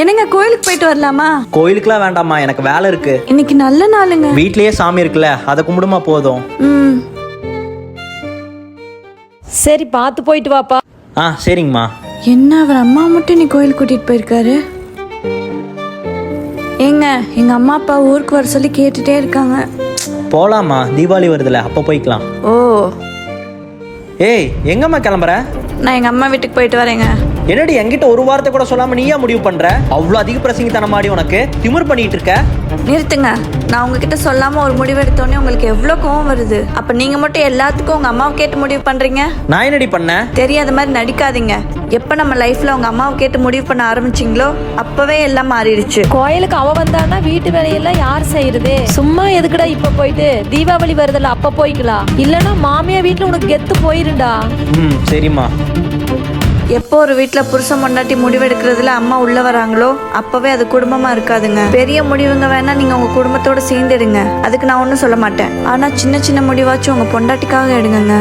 என்னங்க கோயிலுக்கு போயிட்டு வரலாமா? கோயிலுக்குலாம் வேண்டாம்மா, எனக்கு வேலை இருக்கு. இன்னைக்கு நல்ல நாளுங்க. வீட்லயே சாமி இருக்குல்ல, அதை கும்பிடுமா போதும். சரி பார்த்து போயிட்டு வாப்பா. சரிங்கம்மா. என்ன அவர் அம்மா மட்டும் நீ கோயில் கூட்டிட்டு போயிருக்காரு? ஏங்க எங்க அம்மா அப்பா ஊருக்கு வர சொல்லி கேட்டுட்டே இருக்காங்க. போலாமா, தீபாவளி வருதுல, அப்போ போய்க்கலாம். ஓ, ஏய் எங்கம்மா கிளம்புற? நான் எங்க அம்மா வீட்டுக்கு போயிட்டு வரேங்க. என்னடி என்கிட்ட ஒரு வார்த்தை கூட சொல்லாம நீயா முடிவு பண்ற? அவ்வளவு அதிக பிரசங்கித்தனமாடி உனக்கு திமிர் பண்ணிட்டு இருக்க. நிறுத்துங்க. நான் உங்ககிட்ட சொல்லாம ஒரு முடிவு எடுத்தோடனே உங்களுக்கு எவ்வளவு கோவம் வருது. அப்ப நீங்க மட்டும் எல்லாத்துக்கும் உங்க அம்மாவை கேட்டு முடிவு பண்றீங்க. நான் என்னடி பண்ணேன்? தெரியாத மாதிரி நடிக்காதீங்க. எப்ப நம்ம லைஃப்ல உங்க அம்மாவை கேட்டு முடிவு பண்ண ஆரம்பிச்சிங்களோ அப்பவே எல்லாம் மாறிடுச்சு. கோயிலுக்கு அவ வந்தான்னா வீட்டு வேலையெல்லாம் யார் செய்யறது? சும்மா எதுக்குடா இப்ப போயிட்டு, தீபாவளி வருதுல அப்ப போய்க்கலாம். இல்லன்னா மாமியா வீட்டுல உனக்கு கெத்து போயிருண்டா. சரிம்மா. எப்போ ஒரு வீட்டுல புருஷன் பொண்டாட்டி முடிவெடுக்கிறதுல அம்மா உள்ள வராங்களோ அப்பவே அது குடும்பமா இருக்காதுங்க. பெரிய முடிவுங்க வேணா நீங்க உங்க குடும்பத்தோட சேர்ந்துடுங்க, அதுக்கு நான் ஒன்றும் சொல்ல மாட்டேன். ஆனா சின்ன சின்ன முடிவாச்சும் உங்க பொண்டாட்டிக்காக எடுங்க.